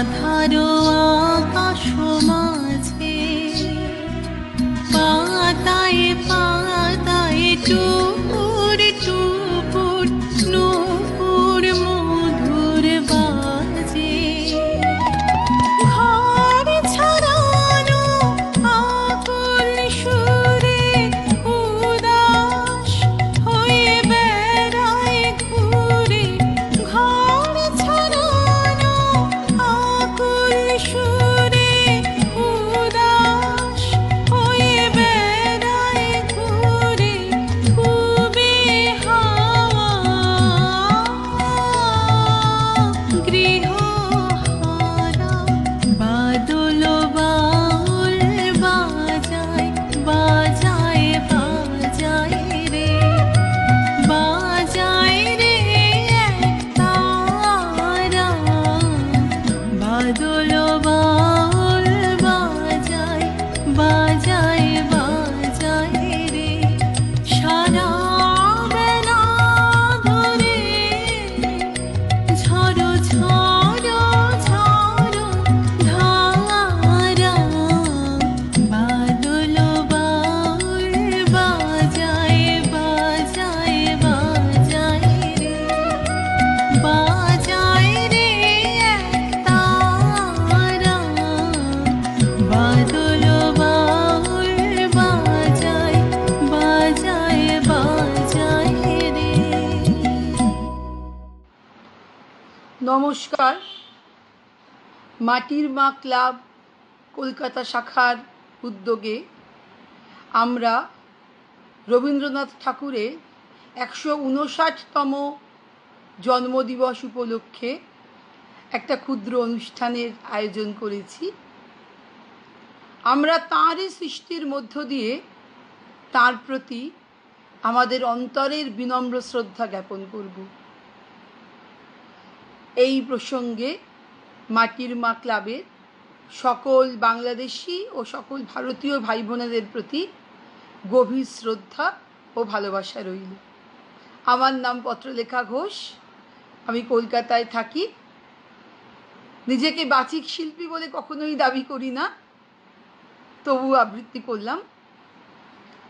আধারো আকাশ মাঝে পাতায় পাতায় টুপুর টুপুর নূপুর মধুর বাজে ঘর ছাড়ানো আকুল সুরে উদাস হয়ে বেড়ায় ঘুরে ঘর ছাড়ানো আকুল সুরে উদাস হয়ে বেড়ায় ঘুরে খুবে হাওয়া গৃহহারা বাদল বাউল বাজায় বাজায় বাজায় রে বাজায় রে একতারা বাদল বাউল বাজায় বাজায় বাজায় রে সারা বেলা ধরে ঝড়ো ঝড়ো ঝড়ো ধারা বাদল বাউল বাজায় বাজায় বাজায় রে বাজায় রে একতারা বাদল বাউল বাজায় বাজায় বাজায় রে। নমস্কার। মাটির মা ক্লাব কলকাতা শাখার উদ্যোগে আমরা রবীন্দ্রনাথ ঠাকুরের 159তম জন্মদিবস উপলক্ষে একটা ক্ষুদ্র অনুষ্ঠানের আয়োজন করেছি। আমরা তাঁরই সৃষ্টির মধ্য দিয়ে তাঁর প্রতি আমাদের অন্তরের বিনম্র শ্রদ্ধা জ্ঞাপন করব। এই প্রসঙ্গে মাটির মা ক্লাবের সকল বাংলাদেশি ও সকল ভারতীয় ভাই বোনেদের প্রতি গভীর শ্রদ্ধা ও ভালোবাসা রইল। আমার নাম পত্রলেখা ঘোষ, আমি কলকাতায় থাকি। নিজেকে বাচিক শিল্পী বলে কখনোই দাবি করি না, তবু আবৃত্তি করলাম।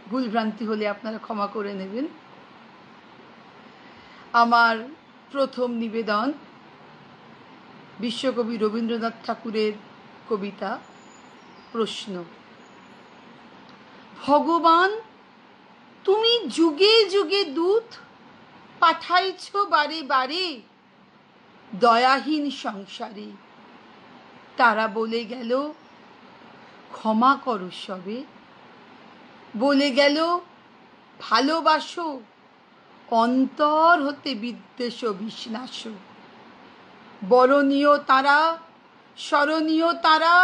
ভুলভ্রান্তি হলে আপনারা ক্ষমা করে নেবেন। আমার প্রথম নিবেদন বিশ্বকবি রবীন্দ্রনাথ ঠাকুরের কবিতা প্রশ্ন। ভগবান, তুমি যুগে যুগে দূত পাঠাইছ বারে বারে দয়াহীন সংসারে। তারা বলে গেল ক্ষমা করো সবে, বলে গেল ভালোবাসো, অন্তর হতে বিদ্বেষ বিষ্ণাস। বরণীয় তারা, স্মরণীয় তারা,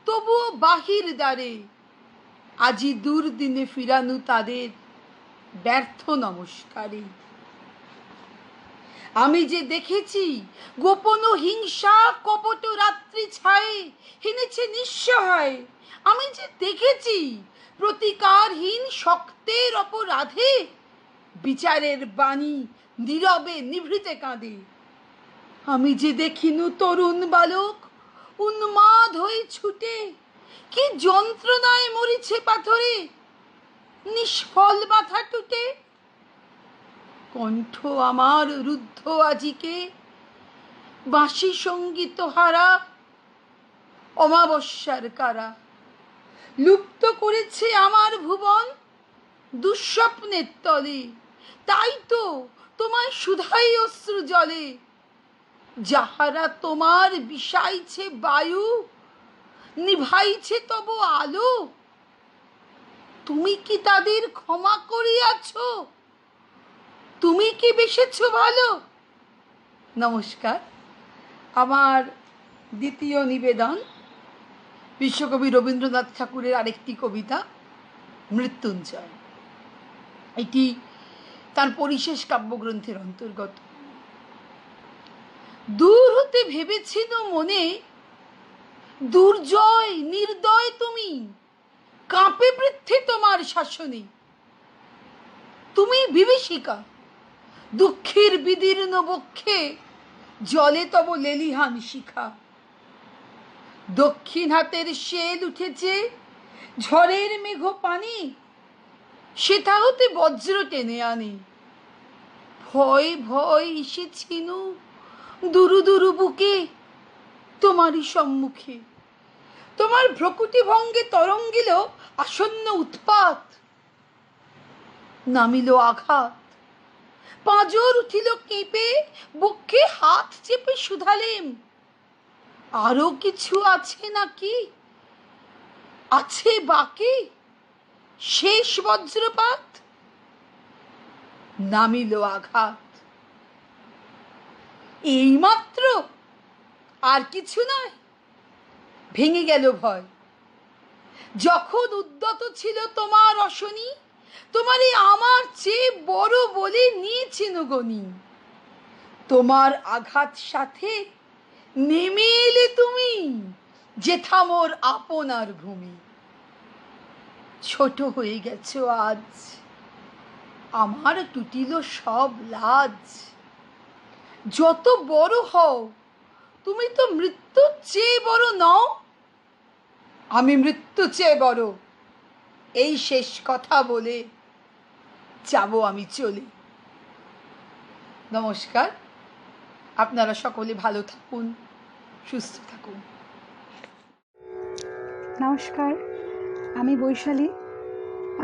তবুও বাহির দ্বারে আজি দুর্দিনে ফিরানু তাদের ব্যর্থ নমস্কারে। আমি যে দেখেছি গোপন হিংসা কপট রাত্রি ছায়ে হেনেছে নিঃসহায়। আমি যে দেখেছি প্রতিকারহীন শক্তের অপরাধে বিচারের বাণী নীরবে নিভৃতে কাঁদে। আমি যে দেখিনু তরুণ বালক উন্মাদ হয়ে ছুটে কি যন্ত্রণায় মরিছে পাথরে নিষ্ফল মাথা টুটে। কণ্ঠ আমার রুদ্ধ আজিকে বাঁশি সঙ্গীত হারা অমাবস্যার কারা। লুপ্ত করেছে আমার ভুবন দুঃস্বপ্নের তলে, তাই তো তোমায় শুধাই অশ্রু জলে। যাহারা তোমার বিষাইছে বায়ু নিভাইছে তব আলো, তুমি কি তাদের ক্ষমা করিয়াছ? তুমি কি বেসেছ ভালো? নমস্কার। আমার দ্বিতীয় নিবেদন বিশ্বকবি রবীন্দ্রনাথ ঠাকুরের আরেকটি কবিতা মৃত্যুঞ্জয়। এটি তার পরিশেষ কাব্যগ্রন্থের অন্তর্গত। দূর হতে ভেবেছিল মনে দুর্জয় নির্দয় তুমি, কাঁপে বৃদ্ধে তোমার শাসনে। তুমি বিভীষিকা, দুঃখের বিদীর্ণ বক্ষে জলে তব লেলিহান শিখা। দক্ষিণ হাতের শেল উঠেছে ঝড়ের মেঘ পানি, সেটা হতে বজ্র টেনে আনি। ভয় ভয় এসেছিনু দুরু দুরু বুকে তোমারই সম্মুখে। তোমার ভ্রকুটি ভঙ্গে তরঙ্গিল আসন্ন উৎপাত, নামিল আঘাত। পাঁজর উঠিল কেঁপে, বক্ষে হাত চেপে শুধালেম, আরো কিছু আছে নাকি, আছে বাকি শেষ বজ্রপাত? নামিল আঘাত। এইমাত্র, আর কিছু নয়। ভেঙে গেল ভয়। যখন উদ্যত ছিল তোমার অশনি, তোমারই আমার চেয়ে বড় বলে নিয়েছিল গনি। তোমার আঘাত সাথে নেমে এলে তুমি, যেথা মোর আপনার ভূমি। ছোট হয়ে গেছো আজ, আমার টুটিল সব লাজ। যত বড় হও, তুমি তো মৃত্যুর চেয়ে বড় নও। আমি মৃত্যু চেয়ে বড়, এই শেষ কথা বলে যাব আমি চলে। নমস্কার, আপনারা সকলে ভালো থাকুন, সুস্থ থাকুন। নমস্কার, আমি বৈশালী।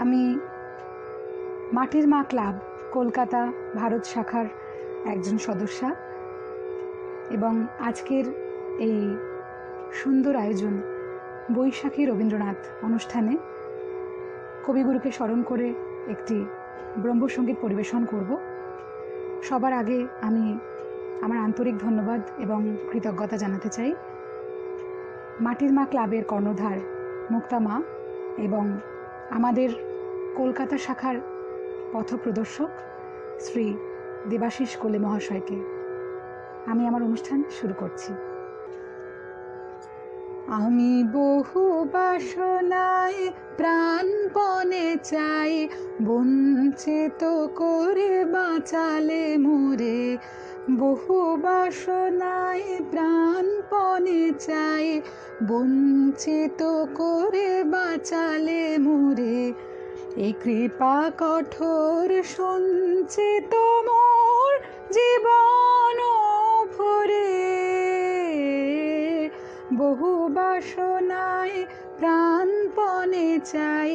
আমি মাটির মা ক্লাব কলকাতা ভারত শাখার একজন সদস্যা, এবং আজকের এই সুন্দর আয়োজন বৈশাখী রবীন্দ্রনাথ অনুষ্ঠানে কবিগুরুকে স্মরণ করে একটি ব্রহ্মসঙ্গীত পরিবেশন করব। সবার আগে আমি আমার আন্তরিক ধন্যবাদ এবং কৃতজ্ঞতা জানাতে চাই মাটির মা ক্লাবের কর্ণধার মুক্তা মা এবং আমাদের কলকাতা শাখার পথপ্রদর্শক শ্রী দেবাশিস কোলে মহাশয়কে। আমি আমার অনুষ্ঠান শুরু করছি। আমি বহু বাসনায় প্রাণপণে চাই, বঞ্চিত করে বাঁচালে মোরে। বহু বাসনায় প্রাণপণে চাই, বঞ্চিত করে বাঁচালে মোরে। এই কৃপা কঠোর সঞ্চিত মোর জীবন ভরে। বহু বাসনায় প্রাণপণে চাই,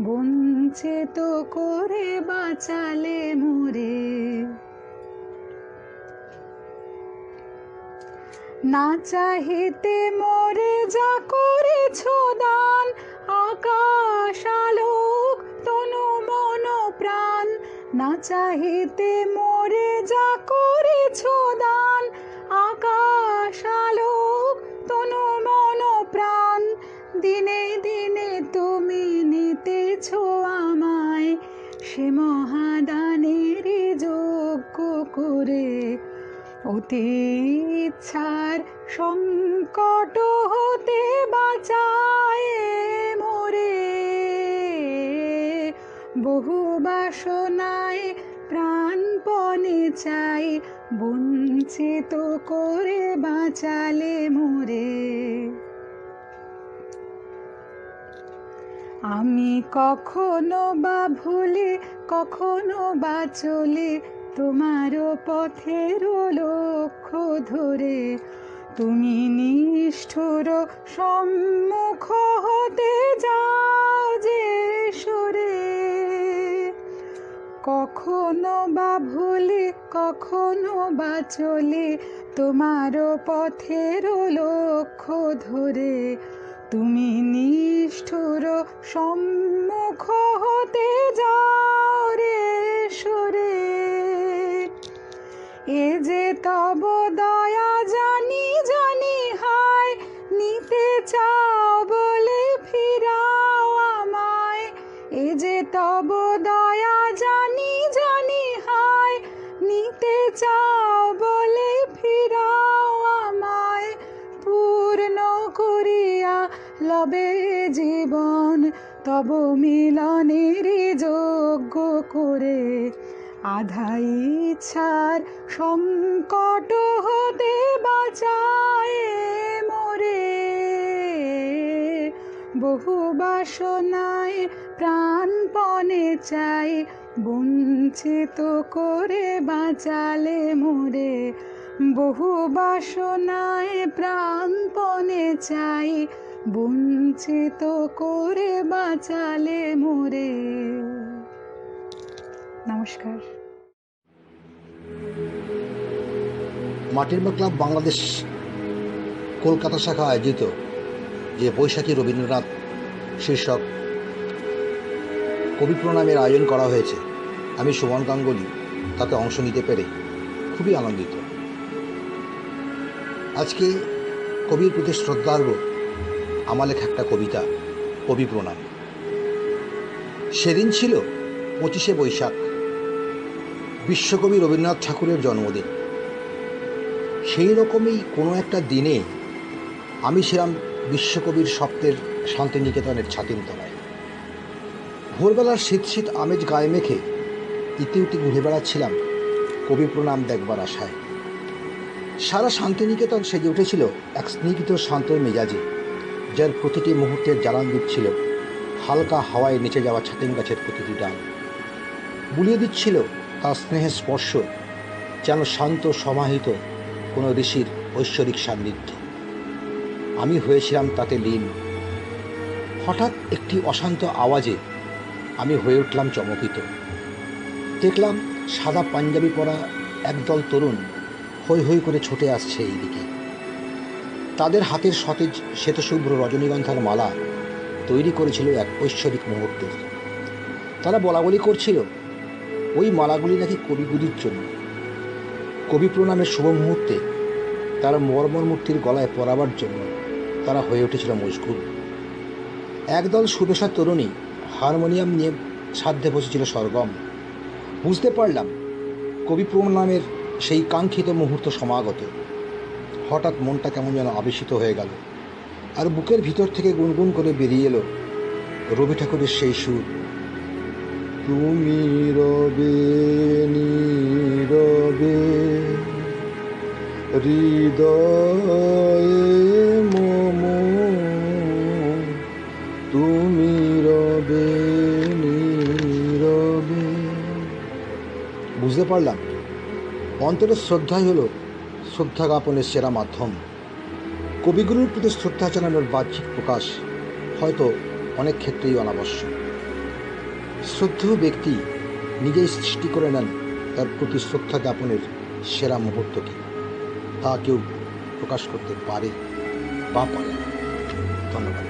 বঞ্চিত করে বাঁচালে মোরে। না চাহিতে মোরে যা করেছ দান, আকাশ আলোক তনু মন প্রাণ। না চাহিতে মোরে যা করেছ দান, আকাশ আলোক তনু মন প্রাণ। দিনে দিনে তুমি নিতেছ আমায়, সে মহাদানের যোগ্য করে। অতি ইচ্ছার সংকট হতে বাঁচায় মোরে। বহু বাসনায় প্রাণপণে চাই, বঞ্চিত করে বাঁচালে মোরে। আমি কখনো বা ভুলে, কখনো বা চলে তোমার পথের লক্ষ্য ধরে। তুমি নিষ্ঠুর সম্মুখ হতে যাও যে সরে। কখনো বা ভুলে, কখনো বা চলে তোমার পথের লক্ষ্য ধরে। তুমি নিষ্ঠুর সম্মুখ হতে যাও রে সরে। এ যে তব দয়া জানি জানি হায়, নিতে চাও বলে ফিরাও আমায়। এ যে তব দয়া জানি জানি হায়, নিতে চাও বলে ফিরাও আমায়। পূর্ণ করিয়া লবে জীবন তব মিলনের যোগ্য করে। আধা ইচ্ছার সংকট হতে বাঁচায় মোরে। বহু বাসনায় প্রাণপণে চাই, বঞ্চিত করে বাঁচালে মোরে। বহু বাসনায় প্রাণপণে চাই, বঞ্চিত করে বাঁচালে মোরে। নমস্কার। মাটির মা ক্লাব বাংলাদেশ কলকাতা শাখা আয়োজিত যে বৈশাখী রবীন্দ্রনাথ শীর্ষক কবি প্রণামের আয়োজন করা হয়েছে, আমি সুমন গাঙ্গুলি তাতে অংশ নিতে পেরে খুবই আনন্দিত। আজকে কবির প্রতি শ্রদ্ধার্ঘ আমার লেখা একটা কবিতা, কবি প্রণাম। সেদিন ছিল 25শে বৈশাখ, বিশ্বকবি রবীন্দ্রনাথ ঠাকুরের জন্মদিন। সেই রকমই কোনো একটা দিনে আমি ছিলাম বিশ্বকবির স্বপ্নের শান্তিনিকেতনের ছাতিম তলায়। ভোরবেলার শীত শীত আমেজ গায়ে মেখে ইতিউতি ঘুরে বেড়াচ্ছিলাম কবি প্রণাম দেখবার আশায়। সারা শান্তিনিকেতন সেজে উঠেছিল এক স্নিগ্ধ শান্ত মেজাজে, যার প্রতিটি মুহূর্তের জ্বালান দিচ্ছিল হালকা হাওয়ায় নেচে যাওয়া ছাতিম গাছের প্রতিটি ডাল। বুলিয়ে দিচ্ছিল তার স্নেহের স্পর্শ, যেন শান্ত সমাহিত কোনো ঋষির ঐশ্বরিক সান্নিধ্য। আমি হয়েছিলাম তাতে লীন। হঠাৎ একটি অশান্ত আওয়াজে আমি হয়ে উঠলাম চমকিত। দেখলাম সাদা পাঞ্জাবি পরা একদল তরুণ হৈ হৈ করে ছুটে আসছে এই দিকে। তাদের হাতের সতেজ শ্বেতশুভ্র রজনীগন্ধার মালা তৈরি করেছিল এক ঐশ্বরিক মুহূর্তের। তারা বলাবলি করছিল ওই মালাগুলি নাকি কবিগুলির জন্য। কবি প্রণামের শুভ মুহূর্তে তারা মর্মর মূর্তির গলায় পরাবার জন্য তারা হয়ে উঠেছিল মশগুল। একদল সুবেশা তরুণী হারমোনিয়াম নিয়ে সাধ্যে বসেছিল সরগম। বুঝতে পারলাম কবি প্রণামের সেই কাঙ্ক্ষিত মুহূর্ত সমাগত। হঠাৎ মনটা কেমন যেন আবেশিত হয়ে গেল, আর বুকের ভিতর থেকে গুনগুন করে বেরিয়ে এলো রবি ঠাকুরের সেই সুর, তুমি রবে নীরবে হৃদয়ে মম, তুমি রবে নীরবে। বুঝতে পারলাম অন্তরের শ্রদ্ধাই হলো শ্রদ্ধা জ্ঞাপনের সেরা মাধ্যম। কবিগুরুর প্রতি শ্রদ্ধা জানানোর বাহ্যিক প্রকাশ হয়তো অনেক ক্ষেত্রেই অনাবশ্যক। শ্রদ্ধেয় ব্যক্তি নিজেই সৃষ্টি করে নেন তার প্রতি শ্রদ্ধা জ্ঞাপনের সেরা মুহূর্তকে। তা কেউ প্রকাশ করতে পারে বা পারে না। ধন্যবাদ।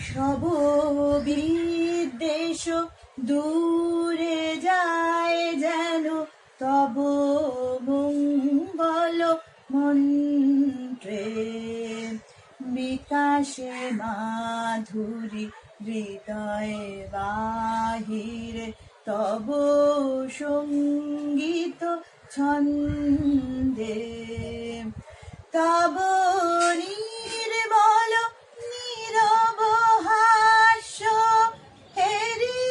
সব বিদ্বেষ দূরে যায় যেন তব মঙ্গল মন্ত্রে, বিকাশে মাধুরী হৃদয়ে বাহিরে তব সঙ্গীত ছন্দে, তব নির্মল নীরব হাস্য হেরি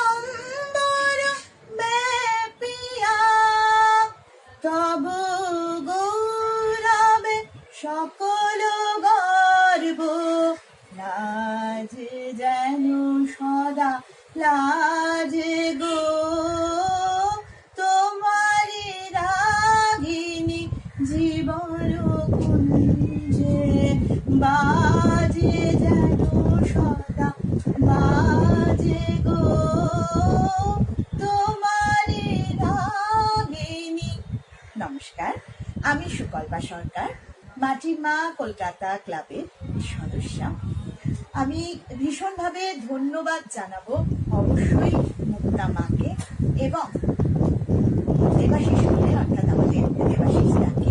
অম্বর ব্যাপিয়া, তব গৌরবে সকল গর্ব লাজে যেন সদা লাজে গো, তোমারি রাগিনী জীবন কুঞ্জে বাজে যেন সদা বাজে গো, তোমারি রাগিনী। নমস্কার, আমি সুকল্পা সরকার, মাটির মা কলকাতা ক্লাবের সদস্যা। আমি ভীষণভাবে ধন্যবাদ জানাবো অবশ্যই মুক্তা মাকে এবং দেবাশিস অর্থাৎ আমাদের দেবাশিস দাকে।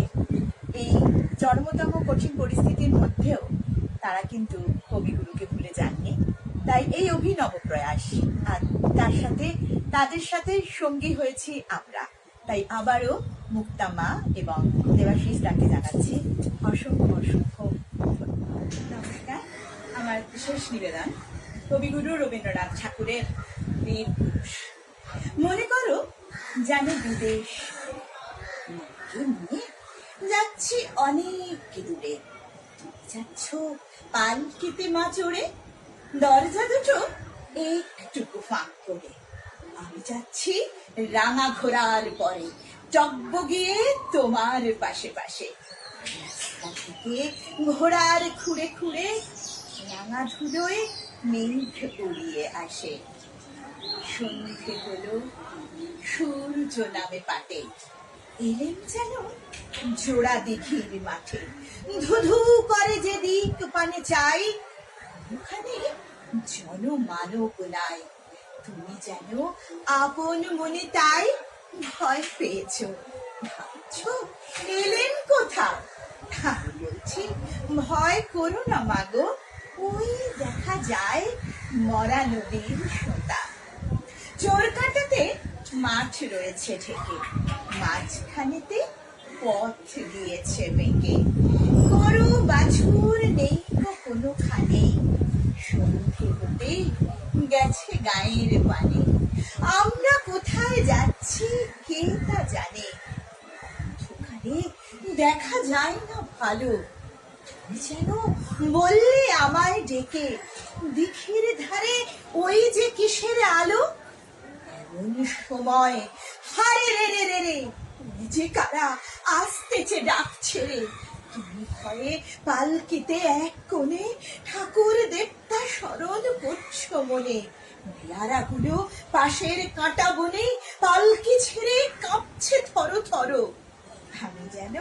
এই চরমতম কঠিন পরিস্থিতির মধ্যেও তারা কিন্তু কবিগুরুকে ভুলে যাননি। তাই এই অভিনব প্রয়াস, আর তার সাথে তাদের সাথে সঙ্গী হয়েছি আমরা। তাই আবারও মুক্তা মা এবং দেবাশিস দাকে জানাচ্ছি অসংখ্য অসংখ্য ধন্যবাদ। নমস্কার, আমার বিশেষ নিবেদন কবিগুরু রবীন্দ্রনাথ ঠাকুরের বীর পুরুষ। মনে করো যেন বিদেশ নিয়ে যাচ্ছি অনেক দূরে, যাচ্ছ পালকিতে মা চড়ে, দরজা দুটো একটুকু ফাঁক করে। আমি যাচ্ছি রাঙা ঘোড়ার পরে, টগবগিয়ে তোমার পাশে পাশে। রাস্তা থেকে ঘোড়ার খুঁড়ে খুঁড়ে রাঙা ধুলোয় মেঘ উড়িয়ে আসে। সন্ধে হলো, সূর্য নামে পাটে, এলেন যেন জোড়া দিঘির মাঠে। ধুধু করে যে দিক পানে চাই, ওখানে জনমানব নাই। তুমি যেন আপন মনে তাই ভয় পেয়েছ, ভাবছ এলেন কোথা। আমি বলছি ভয় করো না মাগো, ওই দেখা যায় মরা নদীর সোতা। চোর কাটাতে মাঠ রয়েছে ঢেকে, মাঝখানেতে পথ দিয়েছে বেঁকে। গরু বাছুর নেই কোনোখানেই, সন্ধে হতে গেছে গায়ের পানে। আমরা কোথায় যাচ্ছি কে তা জানে, ওখানে দেখা যায় না ভালো। তুমি যেন বললে আমায় ডেকে, দিঘির ধারে ওই যে কিসের আলো। এমন সময় হারে রে রে রে রে, যে কারা আসতেছে ডাক ছেড়ে। তুমি ভয়ে পালকিতে এক কোণে ঠাকুর দেবতা স্মরণ করছো মনে। বেয়ারাগুলো পাশের কাঁটা বনে পালকি ছেড়ে কাঁপছে থর থর। আমি যেন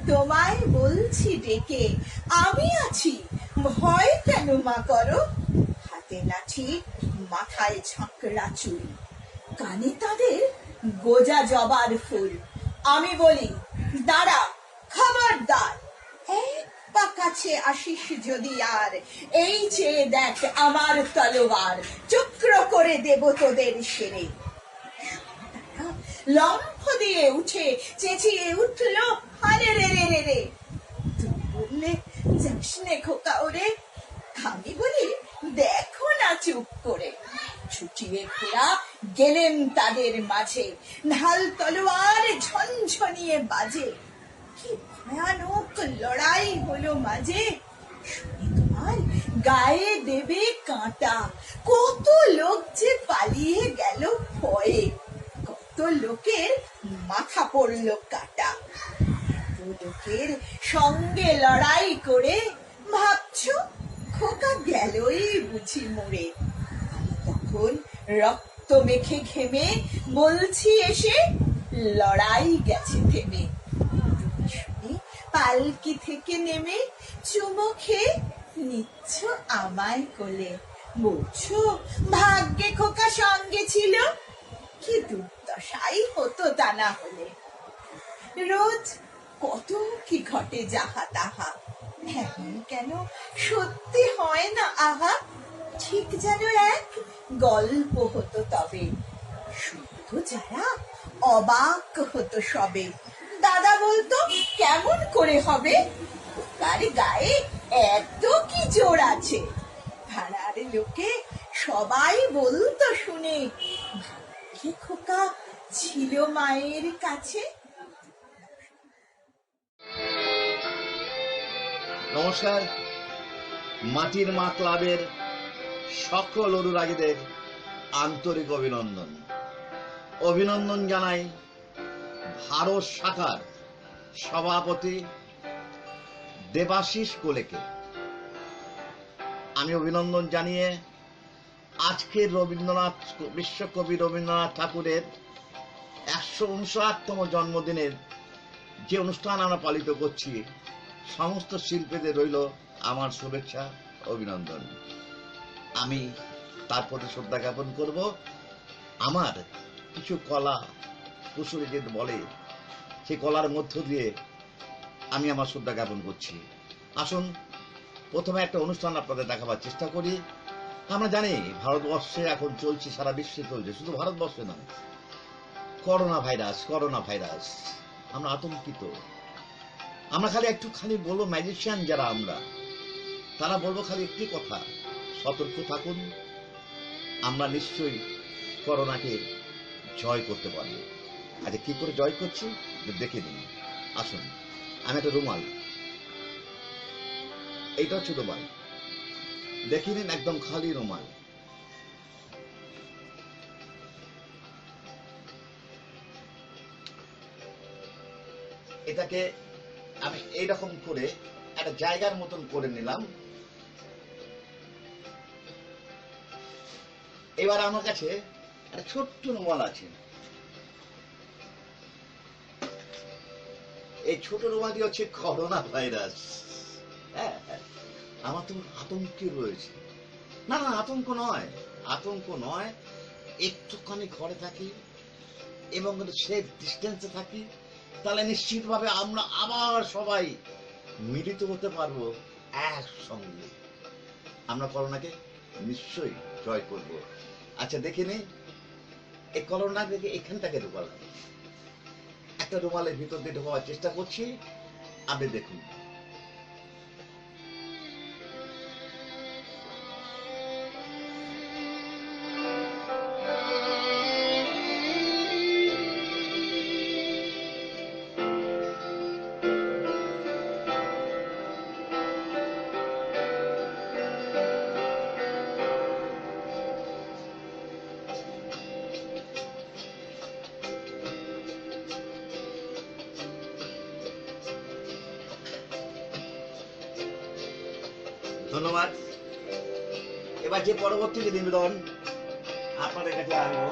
তোমায় বলছি ডেকে, আমি আছি, ভয় কেন মা করো। হাতে লাঠি, মাথায় ঝাঁকড়া চুল, কানে তাদের গোজা জবার ফুল। আমি বলি দাঁড়া, খবরদার, এক পা কাছে আসিস যদি আর, এই চেয়ে দেখ আমার তলোয়ার, চক্র করে দেব তোদের সেরে। তারা লম্ফ দিয়ে উঠে চেঁচিয়ে উঠলো হারে রে রে রে রে। তুমি বললে যাস নে খোকা ওরে, আমি বলি দেখো না চুপ করে। ছুটিয়ে ঘোড়া গেলেন তাদের মাঝে, ঢাল তলোয়ার ঝনঝনিয়ে বাজে। কি ভয়ানক লড়াই হলো মাঝে, শুনে তোমার গায়ে দেবে কাঁটা। কত লোক যে পালিয়ে গেল ভয়ে, কত লোকের মাথা পড়লো কাটা। এত লোকের সঙ্গে লড়াই করে ভাবছো খোকা গেলই বুঝি মরে। আমি তখন রক্ত মেখে ঘেমে বলছি এসে, লড়াই গেছে থেমে। তুমি শুনে পালকি থেকে নেমে চুমো খেয়ে নিচ্ছ আমায় কোলে, বলছো ভাগ্যে খোকা সঙ্গে ছিল, কি দুর্দশাই হতো তা না হলে। রোজ কত কি ঘটে যাহা তাহা, এমন কেন সত্যি হয় না আহা। ঠিক যেন এক গল্প হতো তবে, শুনতো যারা অবাক হতো সবে। দাদা বলতো কেমন করে হবে, খোকার গায়ে এত কি জোর আছে। ভাড়ার লোকে সবাই বলতো শুনে, ভাগ্যে খোকা ছিল মায়ের কাছে। নমস্কার। মাটির মা ক্লাবের সকল অনুরাগীদের আন্তরিক অভিনন্দন। অভিনন্দন জানাই ভারত শাখার সভাপতি দেবাশিস কোলেকে। আমি অভিনন্দন জানিয়ে আজকের বিশ্বকবি রবীন্দ্রনাথ ঠাকুরের 159তম জন্মদিনের যে অনুষ্ঠান আমরা পালিত করছি, সমস্ত শিল্পীদের রইল আমার শুভেচ্ছা, অভিনন্দন। আমি তার প্রতি শ্রদ্ধা জ্ঞাপন করব। আমার কিছু কলা কুশলী যে বলে, সেই কলার মধ্য দিয়ে আমি আমার শ্রদ্ধা জ্ঞাপন করছি। আসুন প্রথমে একটা অনুষ্ঠান আপনাদের দেখাবার চেষ্টা করি। আমরা জানি ভারতবর্ষে এখন চলছে, সারা বিশ্বে চলছে, শুধু ভারতবর্ষে নয়, করোনা ভাইরাস। আমরা আতঙ্কিত। আমরা খালি বলবো, ম্যাজিশিয়ান যারা আমরা, তারা বলবো খালি একটি কথা, সতর্ক থাকুন। আমরা নিশ্চয়ই করোনাকে জয় করতে পারবো। আচ্ছা, কি করে জয় করছি দেখে নিন। আসুন, আমি একটা রুমাল, এইটা হচ্ছে রুমাল, দেখে নিন একদম খালি রুমাল। এটাকে আমি এইরকম করে একটা জায়গার মতন করে নিলাম। এবার আমার কাছে একটা ছোট্ট রুমাল আছে, এই ছোট রুমালটি হচ্ছে করোনা ভাইরাস। হ্যাঁ, আমার তো আতঙ্কে রয়েছে। না না, আতঙ্ক নয়, আতঙ্ক নয়, একটুখানি ঘরে থাকি এবং সেফ ডিস্টেন্সে থাকি, তাহলে নিশ্চিতভাবে আমরা আবার সবাই মিলিত হতে পারবো একসঙ্গে। আমরা করোনাকে নিশ্চয়ই জয় করব। আচ্ছা দেখে নি, এই করোনা থেকে এখানটাকে ঢোকালাম, একটা রুমালের ভিতর দিয়ে ঢোকাবার চেষ্টা করছি, আপনি দেখুন। ধন্যবাদ। এবার যে পরবর্তী যে নিবেদন আপনাদের কাছে আনবো,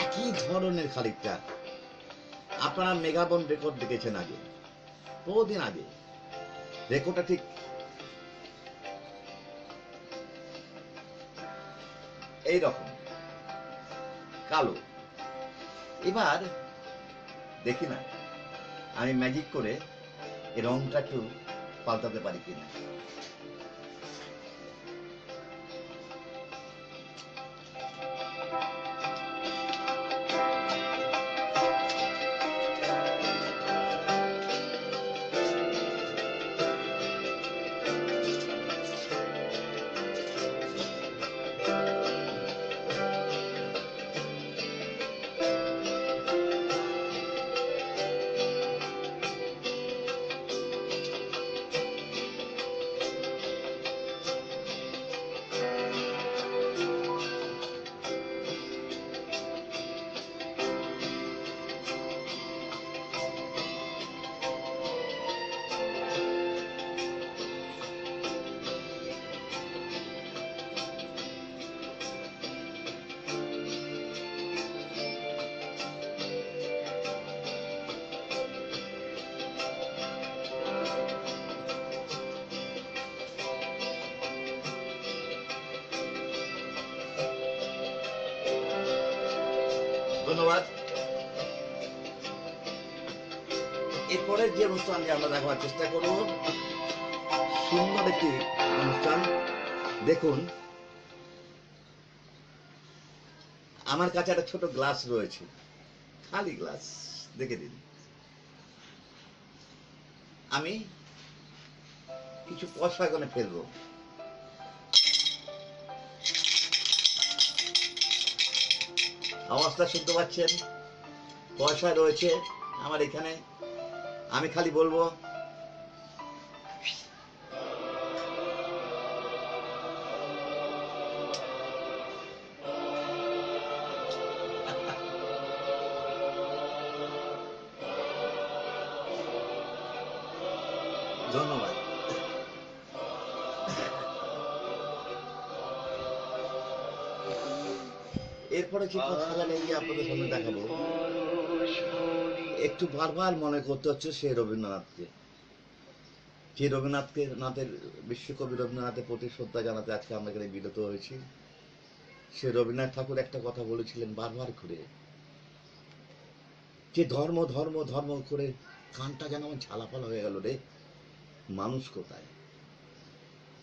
একই ধরনের খানিকটা। আপনারা মেগাবন রেকর্ড দেখেছেন আগে, বহুদিন আগে। রেকর্ডটা ঠিক এইরকম কালো। এবার দেখি না আমি ম্যাজিক করে এই রংটা একটু পাল্টাতে পারি কিনা। ধন্যবাদ। এরপরে যে অনুষ্ঠানটি আমরা দেখাবার চেষ্টা করব, সুন্দর একটি অনুষ্ঠান। দেখুন, আমার কাছে একটা ছোট গ্লাস রয়েছে, খালি গ্লাস, দেখে দিন। আমি কিছু পয়সা এখানে ফেলবো। আওয়াজটা শুনতে পাচ্ছেন? পয়সা রয়েছে আমার এখানে। আমি খালি বলবো, ধন্যবাদ। এরপরে যে কথাটা নিয়ে আপনাদের সামনে দেখাবো, একটু বারবার মনে করতে হচ্ছে সেই রবীন্দ্রনাথকে, যে রবীন্দ্রনাথের বিশ্বকবি রবীন্দ্রনাথের প্রতি শ্রদ্ধা জানাতে আজকে আমরা এখানে বিরত হয়েছি। সে রবীন্দ্রনাথ ঠাকুর একটা কথা বলেছিলেন বারবার করে, যে ধর্ম ধর্ম ধর্ম করে কানটা যেন আমার ঝালাপালা হয়ে গেল রে, মানুষ কোথায়?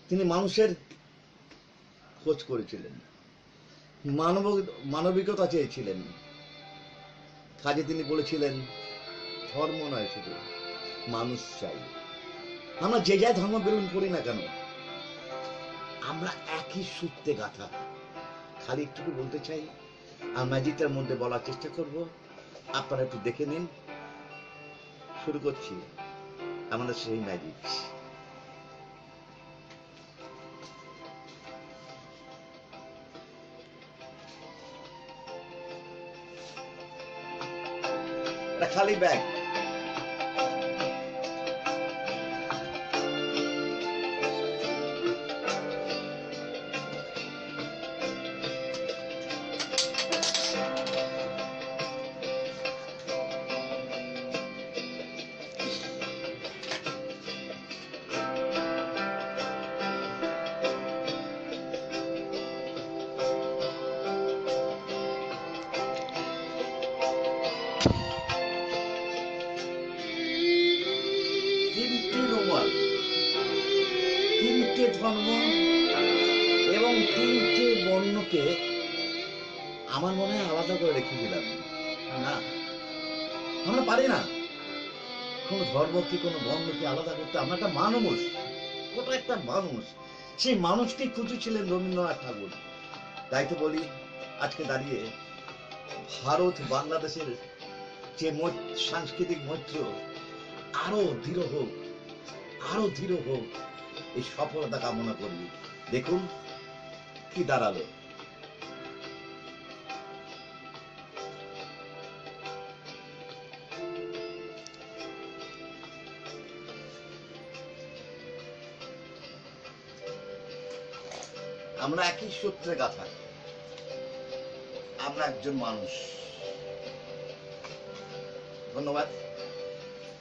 তিনি মানুষের খোঁজ করেছিলেন, মানবিকতা চেয়েছিলেন। কাজে তিনি বলেছিলেন ধর্ম নয়, শুধু মানুষ চাই। আমরা যে যাই ধর্ম বেলুন করি না কেন, আমরা একই সূত্রে গাঁথা। খালি একটু বলতে চাই, আর ম্যাজিকটার মধ্যে বলার চেষ্টা করব, আপনারা একটু দেখে নিন। শুরু করছি আমাদের সেই ম্যাজিক। খালি ব্যাগ। তিনটি রুমাল, তিনটে ধর্ম এবং তিনটে বর্ণকে আমার মনে হয় আলাদা করে রেখে দিলাম। না, আমরা পারি না কোন ধর্ম কি কোন বর্ণকে আলাদা করতে। আমরা একটা মানুষ, ওটা একটা মানুষ। সেই মানুষটি খুঁজেছিলেন রবীন্দ্রনাথ ঠাকুর। তাই তো বলি আজকে দাঁড়িয়ে ভারত বাংলাদেশের যে সাংস্কৃতিক মৈত্র আরো দৃঢ় হোক, আরো দৃঢ় হোক, এই সফলতা কামনা করি। দেখুন কি দাঁড়ালো। আমরা একই সূত্রে গাথা, আমরা একজন মানুষ। ধন্যবাদ।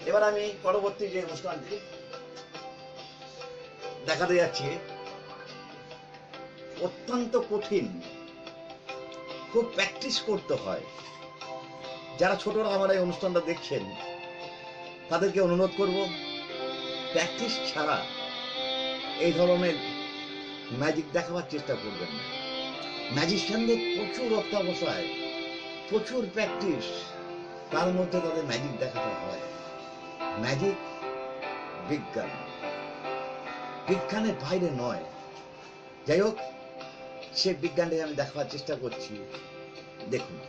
এবার আমি পরবর্তী যে অনুষ্ঠানটি দেখাতে যাচ্ছি, অত্যন্ত কঠিন, খুব প্র্যাকটিস করতে হয়। যারা ছোটরা আমার এই অনুষ্ঠানটা দেখছেন তাদেরকে অনুরোধ করব, প্র্যাকটিস ছাড়া এই ধরনের ম্যাজিক দেখাবার চেষ্টা করবেন না। ম্যাজিশিয়ানদের প্রচুর অত্যাবসায়, প্রচুর প্র্যাকটিস, তার মধ্যে তাদের ম্যাজিক দেখাতে হয়। ম্যাজিক বিজ্ঞান, বিজ্ঞানের বাইরে নয়। যাই হোক, সে বিজ্ঞানটাকে আমি দেখাবার চেষ্টা করছি। দেখুন,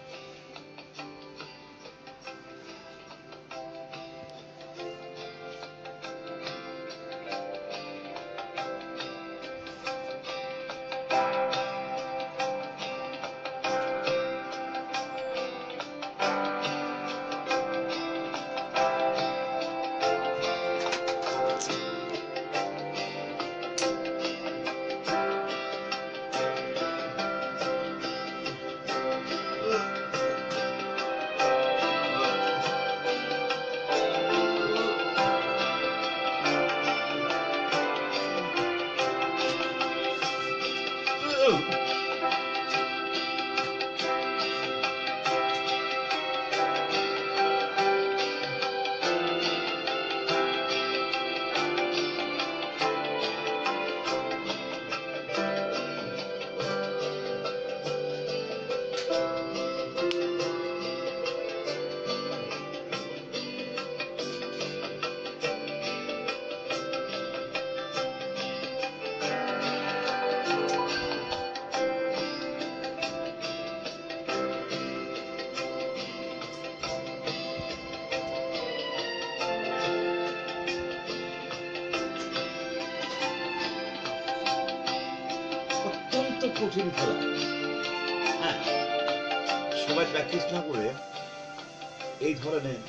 অত্যন্ত কঠিন খেলা। হ্যাঁ, সবাই প্র্যাকটিস না করে এই ধরনের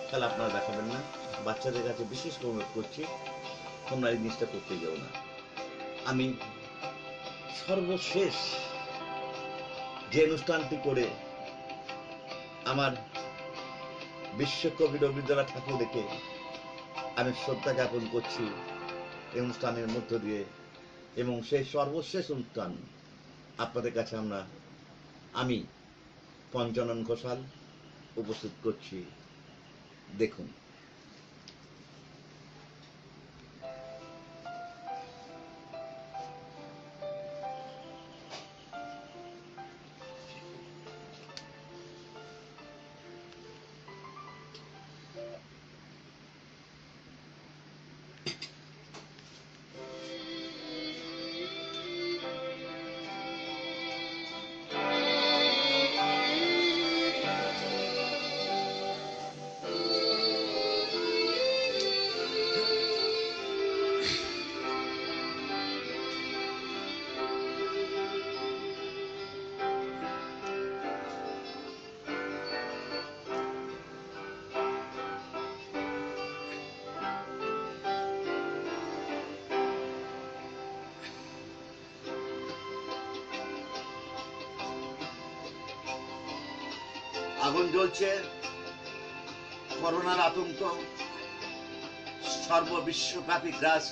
খেলা আপনারা দেখাবেন না। বাচ্চাদের কাছে বিশেষ অনুরোধ করছি, তোমরা এই জিনিসটা করতে যাও না। আমি সর্বশেষ যে অনুষ্ঠানটি করে আমার বিশ্বকবি রবীন্দ্রনাথ ঠাকুরকে আমি শ্রদ্ধা জ্ঞাপন করছি এই অনুষ্ঠানের মধ্য দিয়ে, এবং সেই সর্বশেষ অনুষ্ঠান আপনাদের কাছে আমি পঞ্চানন ঘোষাল উপস্থিত করছি। দেখুন, আগুন জ্বলছে, করোনার আতঙ্ক সর্ববিশ্বব্যাপী গ্রাস।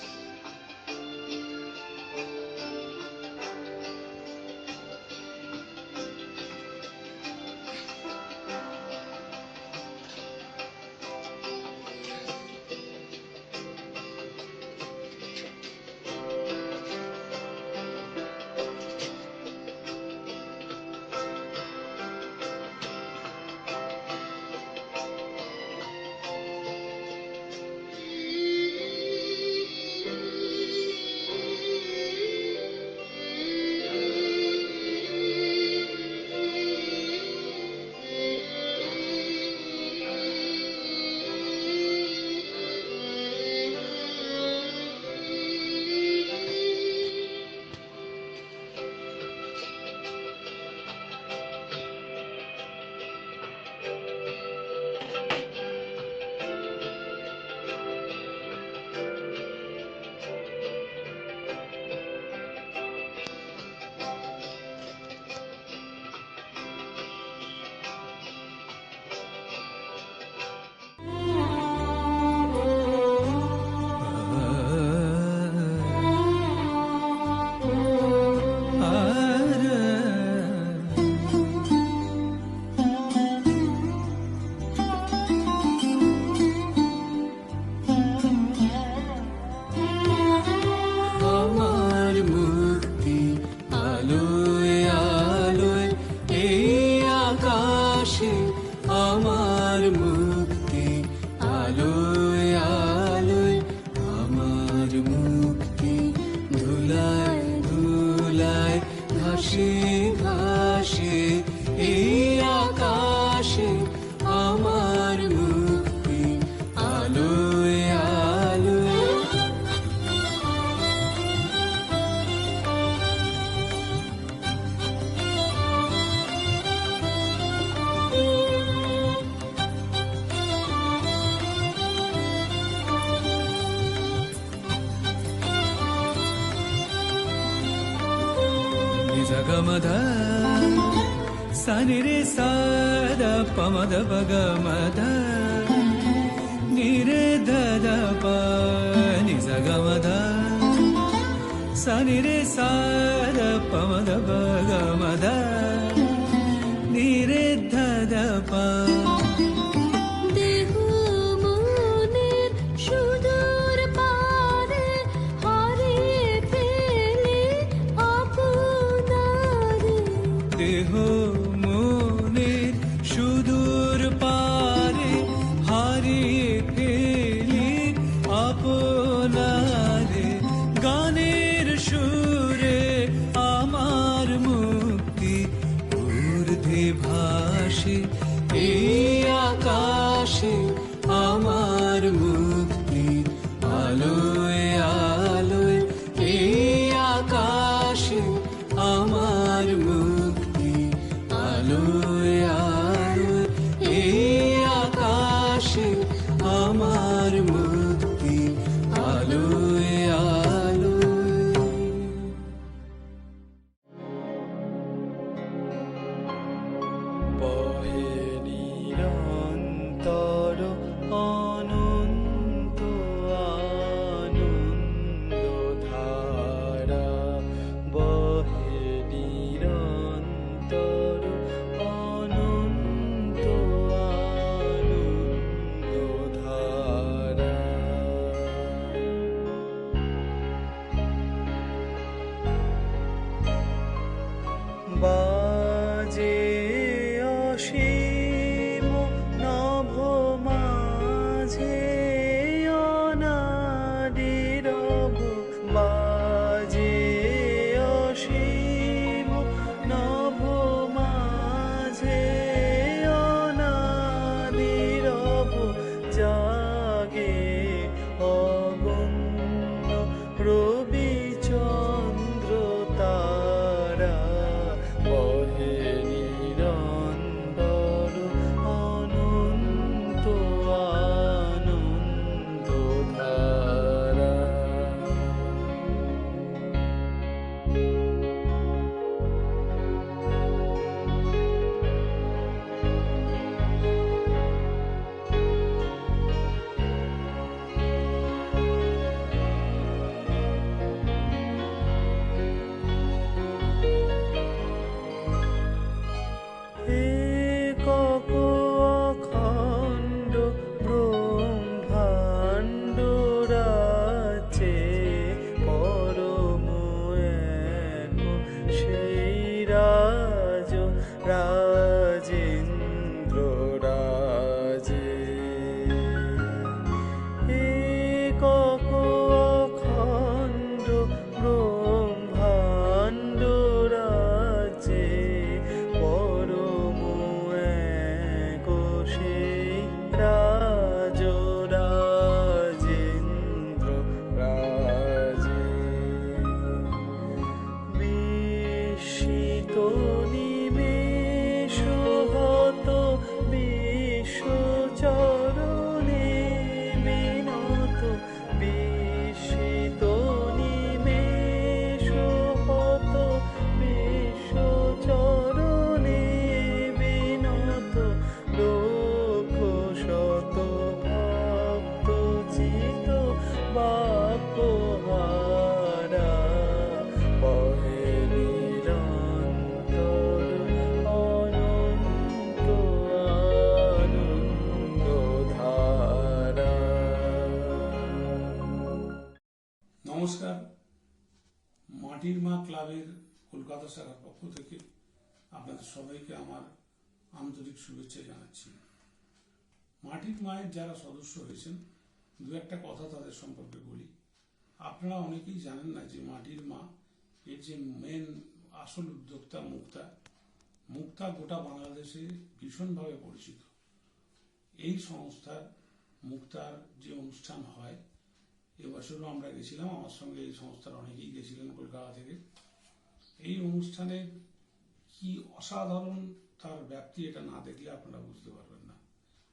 ಗಮದ ಸನಿ ರೇ ಸಾದ ಪಮದ ಬಗ ಮದ ನಿರೆ ದದ ಪ ನಿಜ ಗಮದ ಸನಿ ರೇ ಸಾದ ಪಮದ ಬಗ ಮದ ನಿರೆ ದದ ಪ গানের সুরে আমার মুক্তি বাক্যহারা বহে নিরন্তর অনন্ত আনন্দধারা। নমস্কার, মাটির মা ক্লাবের কলকাতা শাখার পক্ষ থেকে আপনাদের সবাইকে আমার আন্তরিক শুভেচ্ছা জানাচ্ছি। মাটির মায়ের যারা সদস্য হয়েছেন, দু একটা কথা তাদের সম্পর্কে বলি। আপনারা অনেকেই জানেন না যে মাটির মা এর যে মেন আসল উদ্যোক্তা মুক্তা গোটা বাংলাদেশে ভীষণভাবে পরিচিত। এই সংস্থার মুক্তার যে অনুষ্ঠান হয়, এবছরও আমরা গেছিলাম, আমার সঙ্গে এই সংস্থার অনেকেই গেছিলেন কলকাতা থেকে। এই অনুষ্ঠানের কি অসাধারণ তার ব্যাপ্তি, এটা না দেখলে আপনারা বুঝতে পারবেন না।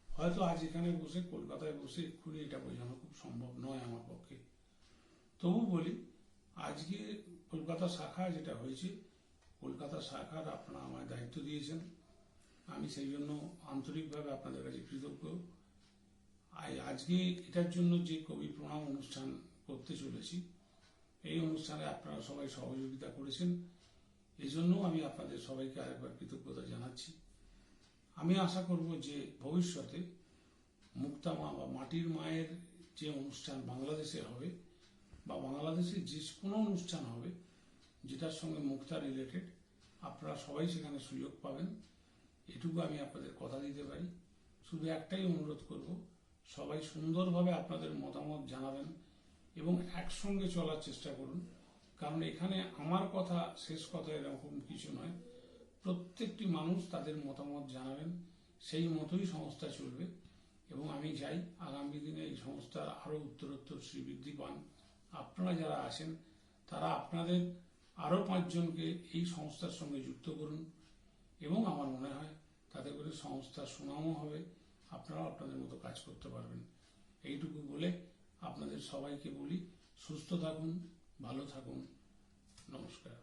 হয়তো আজ এখানে বসে কলকাতায় বসে এক্ষুনি এটা বোঝানো খুব সম্ভব নয় আমার পক্ষে। তবু বলি, আজকে কলকাতা শাখা যেটা হয়েছে, কলকাতা শাখার আপনারা আমায় দায়িত্ব দিয়েছেন, আমি সেই জন্য আন্তরিকভাবে আপনাদের কাছে কৃতজ্ঞ। আজকে এটার জন্য যে কবি প্রণাম অনুষ্ঠান করতে চলেছি, এই অনুষ্ঠানে আপনারা সবাই সহযোগিতা করেছেন, এই জন্য আমি আপনাদের সবাইকে আরেকবার কৃতজ্ঞতা জানাচ্ছি। আমি আশা করব যে ভবিষ্যতে মুক্তা মা বা মাটির মায়ের যে অনুষ্ঠান বাংলাদেশে হবে, বা বাংলাদেশে যে কোনো অনুষ্ঠান হবে যেটার সঙ্গে মুক্তা রিলেটেড, আপনারা সবাই সেখানে সুযোগ পাবেন, এটুকু আমি আপনাদের কথা দিতে পারি। শুধু একটাই অনুরোধ করব, সবাই সুন্দরভাবে আপনাদের মতামত জানাবেন এবং একসঙ্গে চলার চেষ্টা করুন। কারণ এখানে আমার কথা শেষ কথা এরকম কিছু নয়, প্রত্যেকটি মানুষ তাদের মতামত জানাবেন, সেই মতোই সংস্থা চলবে। এবং আমি চাই আগামী দিনে এই সংস্থার আরো উত্তরোত্তর শ্রীবৃদ্ধি পান। আপনারা যারা আছেন তারা আপনাদের আরো 5 জনকে এই সংস্থার সঙ্গে যুক্ত করুন, এবং আমার মনে হয় তাতে করে সংস্থার সুনামও হবে, আপনারাও আপনাদের মতো কাজ করতে পারবেন। এইটুকু বলে আপনাদের সবাইকে বলি, সুস্থ থাকুন, ভালো থাকুন, নমস্কার।